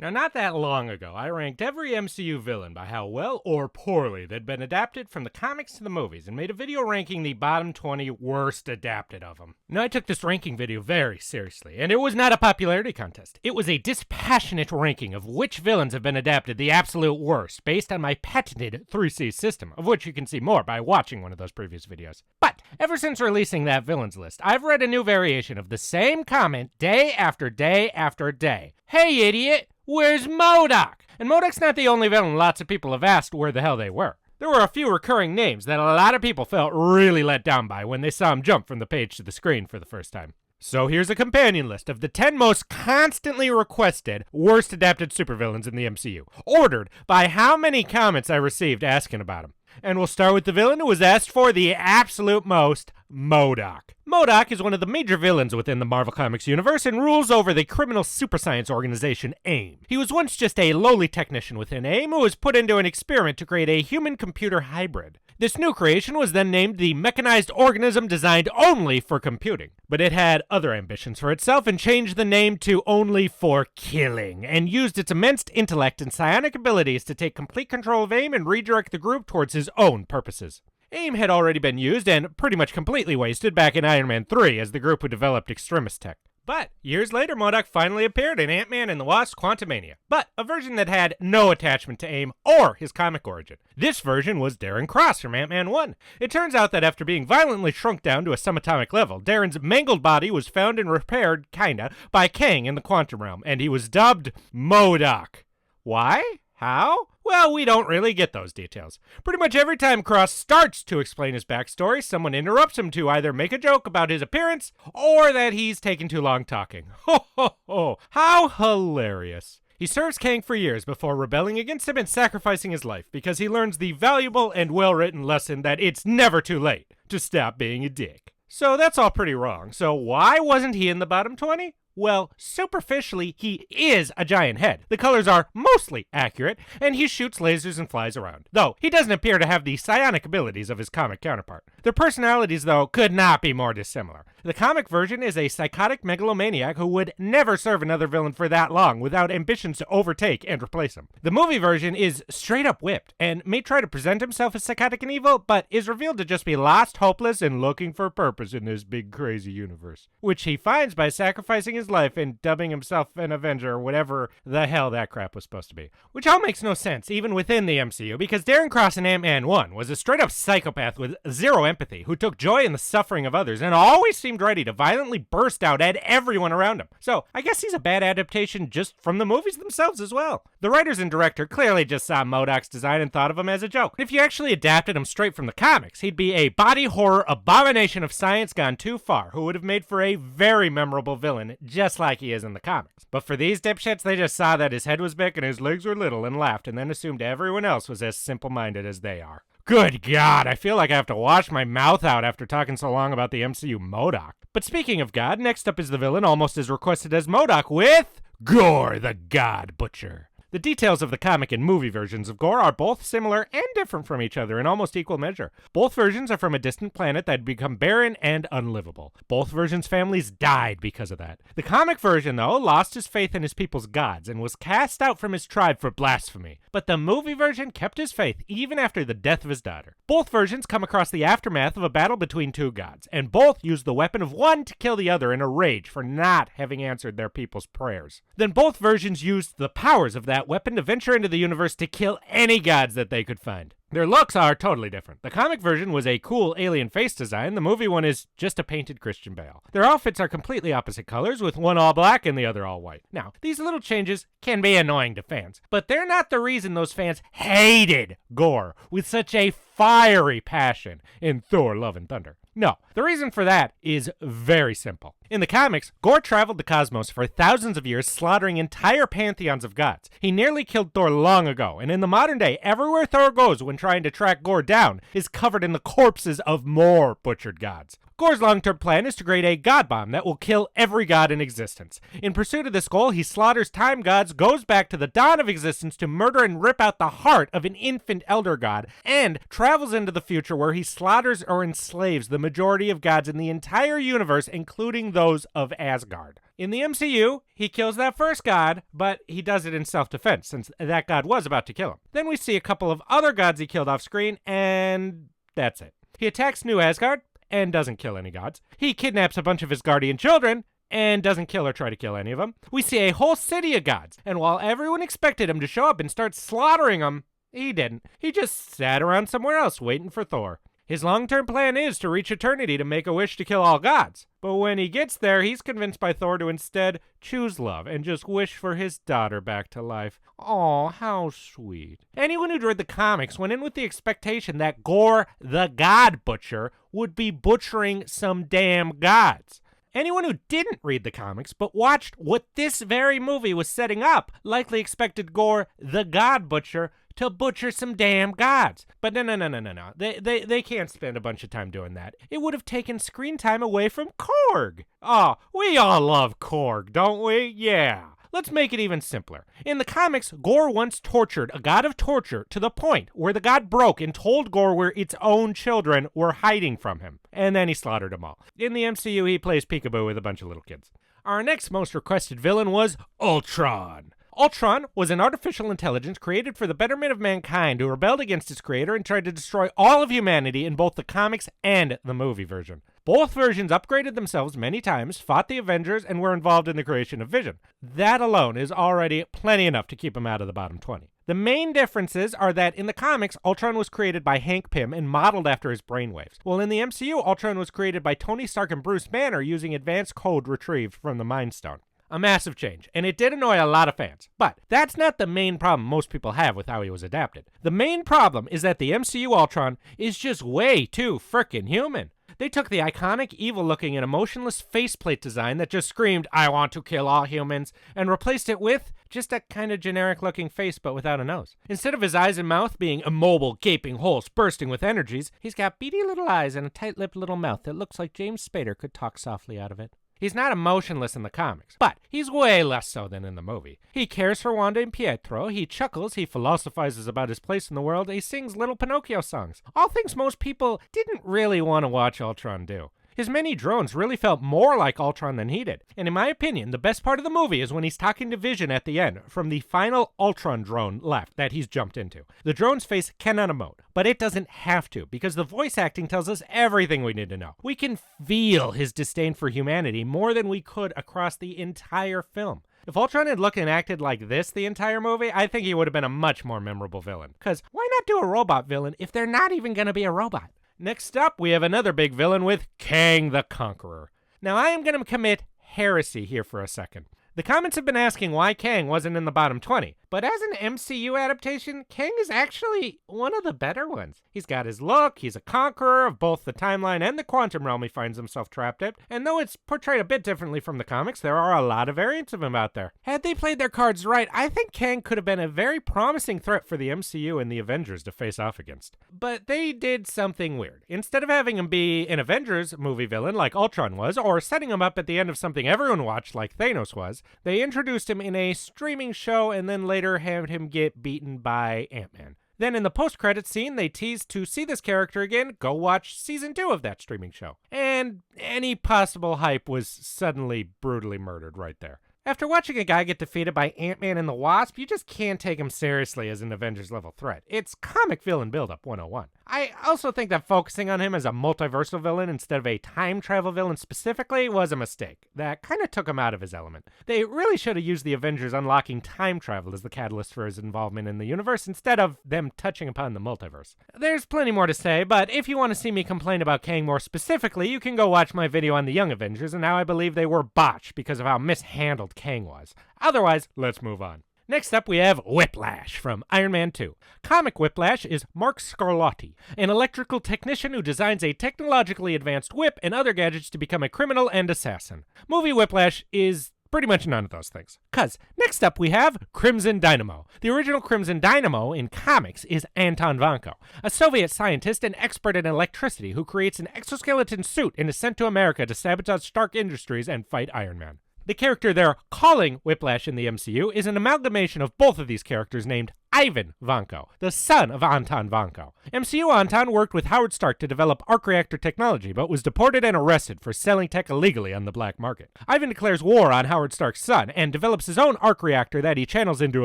Now, not that long ago, I ranked every MCU villain by how well or poorly they'd been adapted from the comics to the movies and made a video ranking the bottom 20 worst adapted of them. Now, I took this ranking video very seriously, and it was not a popularity contest. It was a dispassionate ranking of which villains have been adapted the absolute worst based on my patented 3C system, of which you can see more by watching one of those previous videos. But ever since releasing that villains list, I've read a new variation of the same comment day after day after day. Hey, idiot! Where's Modok? And Modok's not the only villain lots of people have asked where the hell they were. There were a few recurring names that a lot of people felt really let down by when they saw him jump from the page to the screen for the first time. So here's a companion list of the 10 most constantly requested worst adapted supervillains in the MCU, ordered by how many comments I received asking about him. And we'll start with the villain who was asked for the absolute most, Modok. Modok is one of the major villains within the Marvel Comics universe and rules over the criminal super science organization AIM. He was once just a lowly technician within AIM who was put into an experiment to create a human-computer hybrid. This new creation was then named the mechanized organism designed only for computing. But it had other ambitions for itself and changed the name to only for killing, and used its immense intellect and psionic abilities to take complete control of AIM and redirect the group towards his own purposes. AIM had already been used and pretty much completely wasted back in Iron Man 3 as the group who developed Extremis Tech. But years later, Modok finally appeared in Ant-Man and the Wasp: Quantumania, but a version that had no attachment to AIM or his comic origin. This version was Darren Cross from Ant-Man 1. It turns out that after being violently shrunk down to a subatomic level, Darren's mangled body was found and repaired, kinda, by Kang in the quantum realm, and he was dubbed Modok. Why? How? Well, we don't really get those details. Pretty much every time Cross starts to explain his backstory, someone interrupts him to either make a joke about his appearance or that he's taking too long talking. Ho ho ho! How hilarious. He serves Kang for years before rebelling against him and sacrificing his life because he learns the valuable and well-written lesson that it's never too late to stop being a dick. So that's all pretty wrong. So why wasn't he in the bottom 20? Well, superficially, he is a giant head. The colors are mostly accurate, and he shoots lasers and flies around. Though, he doesn't appear to have the psionic abilities of his comic counterpart. Their personalities, though, could not be more dissimilar. The comic version is a psychotic megalomaniac who would never serve another villain for that long without ambitions to overtake and replace him. The movie version is straight up whipped, and may try to present himself as psychotic and evil, but is revealed to just be lost, hopeless, and looking for purpose in this big crazy universe. Which he finds by sacrificing his life and dubbing himself an Avenger, or whatever the hell that crap was supposed to be. Which all makes no sense, even within the MCU, because Darren Cross in Ant-Man 1 was a straight-up psychopath with zero empathy, who took joy in the suffering of others, and always seemed ready to violently burst out at everyone around him. So, I guess he's a bad adaptation just from the movies themselves as well. The writers and director clearly just saw Modok's design and thought of him as a joke. If you actually adapted him straight from the comics, he'd be a body horror abomination of science gone too far, who would have made for a very memorable villain, just like he is in the comics. But for these dipshits, they just saw that his head was big and his legs were little and laughed, and then assumed everyone else was as simple-minded as they are. Good God, I feel like I have to wash my mouth out after talking so long about the MCU Modok. But speaking of God, next up is the villain almost as requested as Modok with Gorr the God Butcher. The details of the comic and movie versions of Gorr are both similar and different from each other in almost equal measure. Both versions are from a distant planet that had become barren and unlivable. Both versions' families died because of that. The comic version, though, lost his faith in his people's gods and was cast out from his tribe for blasphemy. But the movie version kept his faith even after the death of his daughter. Both versions come across the aftermath of a battle between two gods, and both use the weapon of one to kill the other in a rage for not having answered their people's prayers. Then both versions used the powers of that weapon to venture into the universe to kill any gods that they could find. Their looks are totally different. The comic version was a cool alien face design. The movie one is just a painted Christian Bale. Their outfits are completely opposite colors, with one all black and the other all white. Now, these little changes can be annoying to fans, but they're not the reason those fans hated Gorr with such a fiery passion in Thor: Love and Thunder. No, the reason for that is very simple. In the comics, Gorr traveled the cosmos for thousands of years, slaughtering entire pantheons of gods. He nearly killed Thor long ago, and in the modern day, everywhere Thor goes when trying to track Gorr down is covered in the corpses of more butchered gods. Gorr's long-term plan is to create a god bomb that will kill every god in existence. In pursuit of this goal, he slaughters time gods, goes back to the dawn of existence to murder and rip out the heart of an infant elder god, and travels into the future where he slaughters or enslaves the majority of gods in the entire universe, including those of Asgard. In the MCU, he kills that first god, but he does it in self-defense since that god was about to kill him. Then we see a couple of other gods he killed off screen, and that's it. He attacks New Asgard and doesn't kill any gods. He kidnaps a bunch of his guardian children and doesn't kill or try to kill any of them. We see a whole city of gods, and while everyone expected him to show up and start slaughtering them, he didn't. He just sat around somewhere else waiting for Thor. His long-term plan is to reach eternity to make a wish to kill all gods. But when he gets there, he's convinced by Thor to instead choose love and just wish for his daughter back to life. Aw, how sweet. Anyone who'd read the comics went in with the expectation that Gorr the God Butcher would be butchering some damn gods. Anyone who didn't read the comics but watched what this very movie was setting up likely expected Gorr the God Butcher to butcher some damn gods. But no. They can't spend a bunch of time doing that. It would have taken screen time away from Korg. Oh, we all love Korg, don't we? Yeah. Let's make it even simpler. In the comics, Gorr once tortured a god of torture to the point where the god broke and told Gorr where its own children were hiding from him. And then he slaughtered them all. In the MCU, he plays peekaboo with a bunch of little kids. Our next most requested villain was Ultron. Ultron was an artificial intelligence created for the betterment of mankind who rebelled against its creator and tried to destroy all of humanity in both the comics and the movie version. Both versions upgraded themselves many times, fought the Avengers, and were involved in the creation of Vision. That alone is already plenty enough to keep him out of the bottom 20. The main differences are that in the comics, Ultron was created by Hank Pym and modeled after his brainwaves, while in the MCU, Ultron was created by Tony Stark and Bruce Banner using advanced code retrieved from the Mind Stone. A massive change, and it did annoy a lot of fans. But that's not the main problem most people have with how he was adapted. The main problem is that the MCU Ultron is just way too frickin' human. They took the iconic, evil-looking, and emotionless faceplate design that just screamed, "I want to kill all humans," and replaced it with just a kind of generic-looking face but without a nose. Instead of his eyes and mouth being immobile, gaping holes bursting with energies, he's got beady little eyes and a tight-lipped little mouth that looks like James Spader could talk softly out of it. He's not emotionless in the comics, but he's way less so than in the movie. He cares for Wanda and Pietro, he chuckles, he philosophizes about his place in the world, he sings little Pinocchio songs. All things most people didn't really want to watch Ultron do. His many drones really felt more like Ultron than he did. And in my opinion, the best part of the movie is when he's talking to Vision at the end from the final Ultron drone left that he's jumped into. The drone's face cannot emote, but it doesn't have to because the voice acting tells us everything we need to know. We can feel his disdain for humanity more than we could across the entire film. If Ultron had looked and acted like this the entire movie, I think he would have been a much more memorable villain. Because why not do a robot villain if they're not even going to be a robot? Next up, we have another big villain with Kang the Conqueror. Now, I am going to commit heresy here for a second. The comments have been asking why Kang wasn't in the bottom 20, but as an MCU adaptation, Kang is actually one of the better ones. He's got his look, he's a conqueror of both the timeline and the quantum realm he finds himself trapped in, and though it's portrayed a bit differently from the comics, there are a lot of variants of him out there. Had they played their cards right, I think Kang could have been a very promising threat for the MCU and the Avengers to face off against. But they did something weird. Instead of having him be an Avengers movie villain like Ultron was, or setting him up at the end of something everyone watched like Thanos was, they introduced him in a streaming show and then later had him get beaten by Ant-Man. Then in the post-credits scene, they teased to see this character again, go watch season 2 of that streaming show. And any possible hype was suddenly brutally murdered right there. After watching a guy get defeated by Ant-Man and the Wasp, you just can't take him seriously as an Avengers-level threat. It's comic villain build-up 101. I also think that focusing on him as a multiversal villain instead of a time travel villain specifically was a mistake. That kind of took him out of his element. They really should have used the Avengers unlocking time travel as the catalyst for his involvement in the universe instead of them touching upon the multiverse. There's plenty more to say, but if you want to see me complain about Kang more specifically, you can go watch my video on the Young Avengers and how I believe they were botched because of how mishandled Kang was. Otherwise, let's move on. Next up, we have Whiplash from Iron Man 2. Comic Whiplash is Mark Scarlotti, an electrical technician who designs a technologically advanced whip and other gadgets to become a criminal and assassin. Movie Whiplash is pretty much none of those things. Cause next up we have Crimson Dynamo. The original Crimson Dynamo in comics is Anton Vanko, a Soviet scientist and expert in electricity who creates an exoskeleton suit and is sent to America to sabotage Stark Industries and fight Iron Man. The character they're calling Whiplash in the MCU is an amalgamation of both of these characters named Ivan Vanko, the son of Anton Vanko. MCU Anton worked with Howard Stark to develop arc reactor technology, but was deported and arrested for selling tech illegally on the black market. Ivan declares war on Howard Stark's son and develops his own arc reactor that he channels into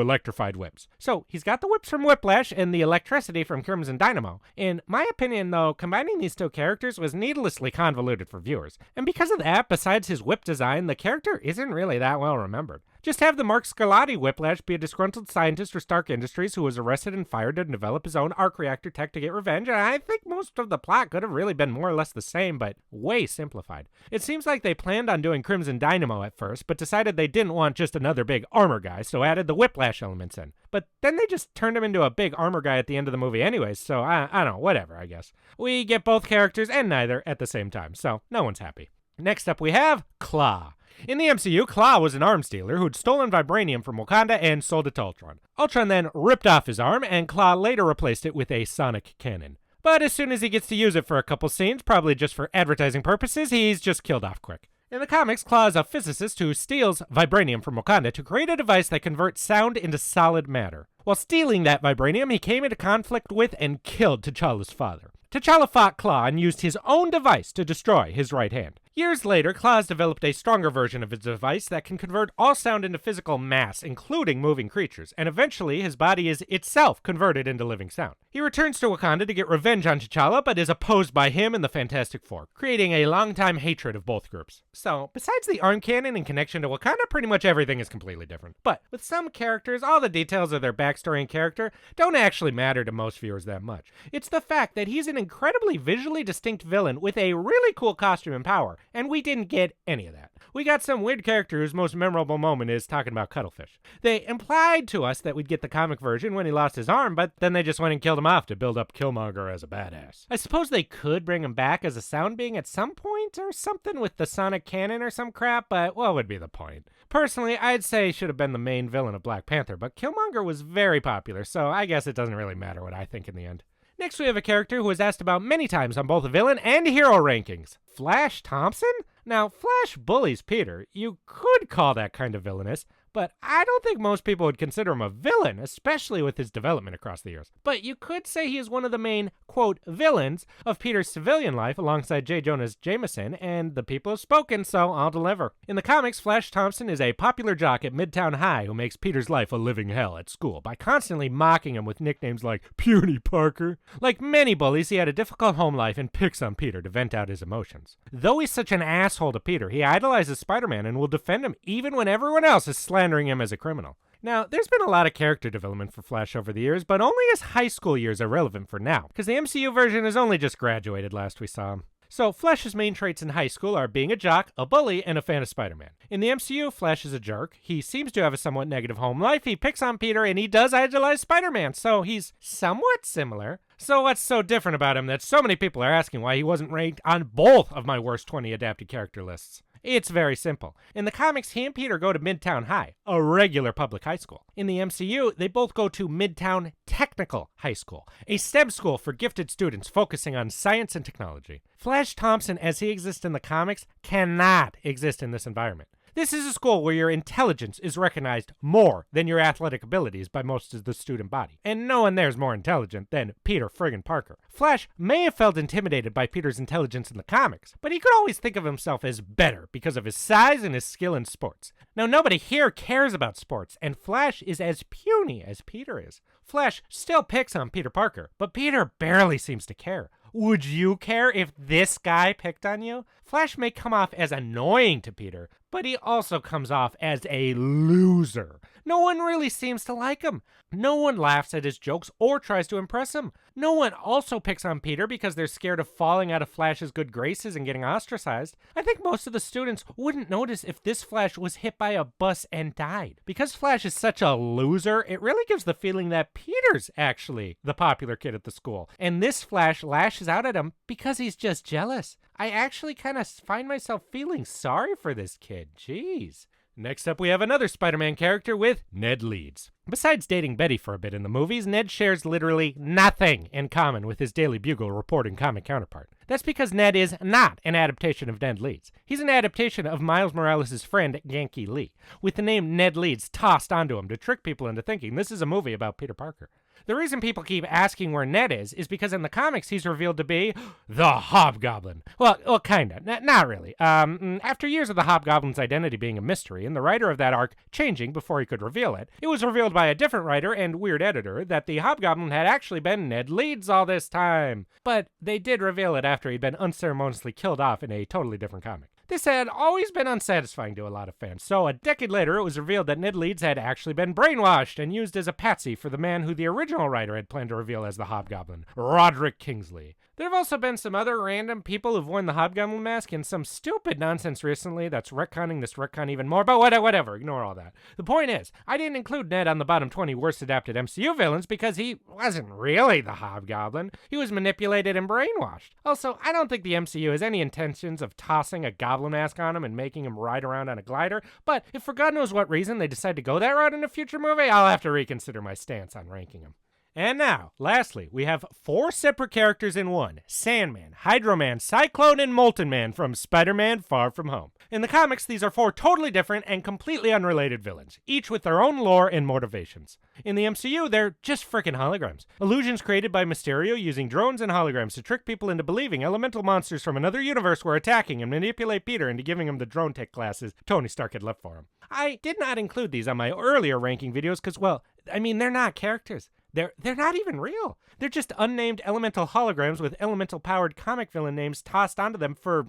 electrified whips. So he's got the whips from Whiplash and the electricity from Crimson Dynamo. In my opinion, though, combining these two characters was needlessly convoluted for viewers. And because of that, besides his whip design, the character isn't really that well remembered. Just have the Mark Scarlatti Whiplash be a disgruntled scientist for Stark Industries who was arrested and fired to develop his own arc reactor tech to get revenge, and I think most of the plot could have really been more or less the same, but way simplified. It seems like they planned on doing Crimson Dynamo at first, but decided they didn't want just another big armor guy, so added the Whiplash elements in. But then they just turned him into a big armor guy at the end of the movie anyways, so I don't know, whatever, I guess. We get both characters and neither at the same time, so no one's happy. Next up we have Klaw. In the MCU, Klaw was an arms dealer who'd stolen vibranium from Wakanda and sold it to Ultron. Ultron then ripped off his arm, and Klaw later replaced it with a sonic cannon. But as soon as he gets to use it for a couple scenes, probably just for advertising purposes, he's just killed off quick. In the comics, Klaw is a physicist who steals vibranium from Wakanda to create a device that converts sound into solid matter. While stealing that vibranium, he came into conflict with and killed T'Challa's father. T'Challa fought Klaw and used his own device to destroy his right hand. Years later, Klaw's developed a stronger version of his device that can convert all sound into physical mass, including moving creatures, and eventually his body is itself converted into living sound. He returns to Wakanda to get revenge on T'Challa, but is opposed by him and the Fantastic Four, creating a long-time hatred of both groups. So, besides the arm cannon and connection to Wakanda, pretty much everything is completely different. But with some characters, all the details of their backstory and character don't actually matter to most viewers that much. It's the fact that he's an incredibly visually distinct villain with a really cool costume and power, and we didn't get any of that. We got some weird character whose most memorable moment is talking about cuttlefish. They implied to us that we'd get the comic version when he lost his arm, but then they just went and killed him off to build up Killmonger as a badass. I suppose they could bring him back as a sound being at some point or something with the sonic cannon or some crap, but what would be the point? Personally, I'd say he should have been the main villain of Black Panther, but Killmonger was very popular, so I guess it doesn't really matter what I think in the end. Next, we have a character who was asked about many times on both the villain and hero rankings. Flash Thompson? Now, Flash bullies Peter. You could call that kind of villainous, but I don't think most people would consider him a villain, especially with his development across the years. But you could say he is one of the main, quote, villains of Peter's civilian life alongside J. Jonah Jameson, and the people have spoken, so I'll deliver. In the comics, Flash Thompson is a popular jock at Midtown High who makes Peter's life a living hell at school by constantly mocking him with nicknames like Puny Parker. Like many bullies, he had a difficult home life and picks on Peter to vent out his emotions. Though he's such an asshole to Peter, he idolizes Spider-Man and will defend him even when everyone else is slandering him as a criminal. Now, there's been a lot of character development for Flash over the years, but only his high school years are relevant for now, because the MCU version has only just graduated last we saw him. So, Flash's main traits in high school are being a jock, a bully, and a fan of Spider-Man. In the MCU, Flash is a jerk. He seems to have a somewhat negative home life, he picks on Peter, and he does idolize Spider-Man, so he's somewhat similar. So what's so different about him that so many people are asking why he wasn't ranked on both of my worst 20 adapted character lists? It's very simple. In the comics, he and Peter go to Midtown High, a regular public high school. In the MCU, they both go to Midtown Technical High School, a STEM school for gifted students focusing on science and technology. Flash Thompson, as he exists in the comics, cannot exist in this environment. This is a school where your intelligence is recognized more than your athletic abilities by most of the student body. And no one there is more intelligent than Peter friggin' Parker. Flash may have felt intimidated by Peter's intelligence in the comics, but he could always think of himself as better because of his size and his skill in sports. Now, nobody here cares about sports, and Flash is as puny as Peter is. Flash still picks on Peter Parker, but Peter barely seems to care. Would you care if this guy picked on you? Flash may come off as annoying to Peter, but he also comes off as a loser. No one really seems to like him. No one laughs at his jokes or tries to impress him. No one also picks on Peter because they're scared of falling out of Flash's good graces and getting ostracized. I think most of the students wouldn't notice if this Flash was hit by a bus and died. Because Flash is such a loser, it really gives the feeling that Peter's actually the popular kid at the school. And this Flash lashes out at him because he's just jealous. I actually kind of find myself feeling sorry for this kid. Jeez. Next up, we have another Spider-Man character with Ned Leeds. Besides dating Betty for a bit in the movies, Ned shares literally nothing in common with his Daily Bugle reporting comic counterpart. That's because Ned is not an adaptation of Ned Leeds. He's an adaptation of Miles Morales' friend, Yankee Lee, with the name Ned Leeds tossed onto him to trick people into thinking this is a movie about Peter Parker. The reason people keep asking where Ned is because in the comics he's revealed to be the Hobgoblin. Well, kinda. Not really. After years of the Hobgoblin's identity being a mystery and the writer of that arc changing before he could reveal it, it was revealed by a different writer and weird editor that the Hobgoblin had actually been Ned Leeds all this time. But they did reveal it after he'd been unceremoniously killed off in a totally different comic. This had always been unsatisfying to a lot of fans, so a decade later it was revealed that Ned Leeds had actually been brainwashed and used as a patsy for the man who the original writer had planned to reveal as the Hobgoblin, Roderick Kingsley. There have also been some other random people who've worn the Hobgoblin mask in some stupid nonsense recently that's retconning this retcon even more, but whatever, ignore all that. The point is, I didn't include Ned on the bottom 20 worst adapted MCU villains because he wasn't really the Hobgoblin. He was manipulated and brainwashed. Also, I don't think the MCU has any intentions of tossing a goblin mask on him and making him ride around on a glider, but if for God knows what reason they decide to go that route in a future movie, I'll have to reconsider my stance on ranking him. And now, lastly, we have 4 separate characters in one: Sandman, Hydro Man, Cyclone, and Molten Man from Spider-Man Far From Home. In the comics, these are 4 totally different and completely unrelated villains, each with their own lore and motivations. In the MCU, they're just frickin' holograms. Illusions created by Mysterio using drones and holograms to trick people into believing elemental monsters from another universe were attacking and manipulate Peter into giving him the drone tech classes Tony Stark had left for him. I did not include these on my earlier ranking videos because, well, I mean, they're not characters. They're not even real. They're just unnamed elemental holograms with elemental-powered comic villain names tossed onto them for,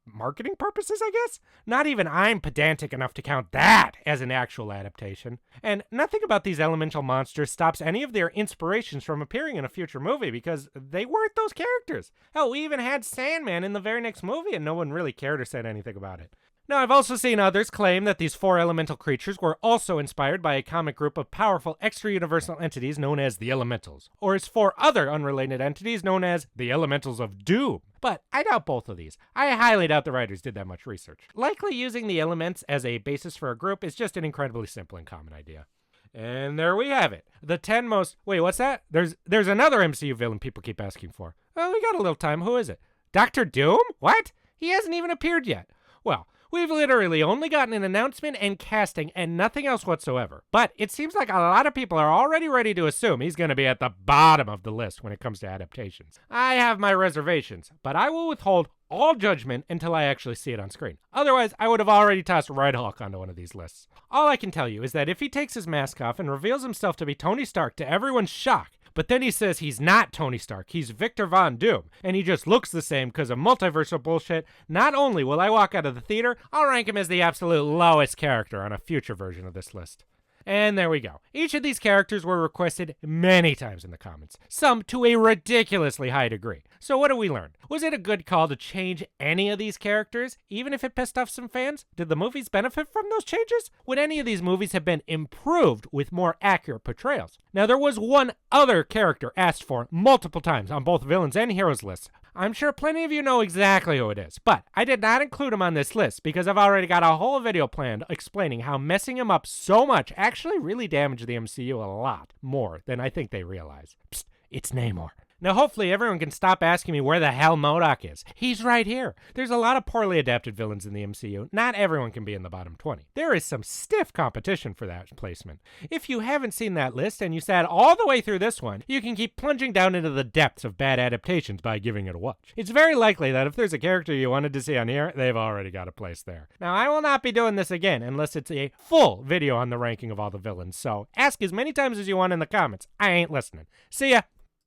marketing purposes, I guess? Not even I'm pedantic enough to count that as an actual adaptation. And nothing about these elemental monsters stops any of their inspirations from appearing in a future movie because they weren't those characters. Hell, we even had Sandman in the very next movie and no one really cared or said anything about it. Now, I've also seen others claim that these 4 elemental creatures were also inspired by a comic group of powerful extra-universal entities known as the Elementals, or as 4 other unrelated entities known as the Elementals of Doom. But I doubt both of these. I highly doubt the writers did that much research. Likely using the elements as a basis for a group is just an incredibly simple and common idea. And there we have it. The 10 most... Wait, what's that? There's another MCU villain people keep asking for. Well, we got a little time. Who is it? Dr. Doom? What? He hasn't even appeared yet. Well, we've literally only gotten an announcement and casting and nothing else whatsoever. But it seems like a lot of people are already ready to assume he's going to be at the bottom of the list when it comes to adaptations. I have my reservations, but I will withhold all judgment until I actually see it on screen. Otherwise, I would have already tossed Red Hulk onto one of these lists. All I can tell you is that if he takes his mask off and reveals himself to be Tony Stark to everyone's shock, but then he says he's not Tony Stark, he's Victor Von Doom, and he just looks the same because of multiversal bullshit, not only will I walk out of the theater, I'll rank him as the absolute lowest character on a future version of this list. And there we go. Each of these characters were requested many times in the comments, some to a ridiculously high degree. So what did we learn? Was it a good call to change any of these characters, even if it pissed off some fans? Did the movies benefit from those changes? Would any of these movies have been improved with more accurate portrayals? Now, there was one other character asked for multiple times on both villains and heroes lists. I'm sure plenty of you know exactly who it is, but I did not include him on this list because I've already got a whole video planned explaining how messing him up so much actually really damaged the MCU a lot more than I think they realize. Psst, it's Namor. Now, hopefully everyone can stop asking me where the hell Modok is. He's right here. There's a lot of poorly adapted villains in the MCU. Not everyone can be in the bottom 20. There is some stiff competition for that placement. If you haven't seen that list and you sat all the way through this one, you can keep plunging down into the depths of bad adaptations by giving it a watch. It's very likely that if there's a character you wanted to see on here, they've already got a place there. Now, I will not be doing this again unless it's a full video on the ranking of all the villains, so ask as many times as you want in the comments. I ain't listening. See ya!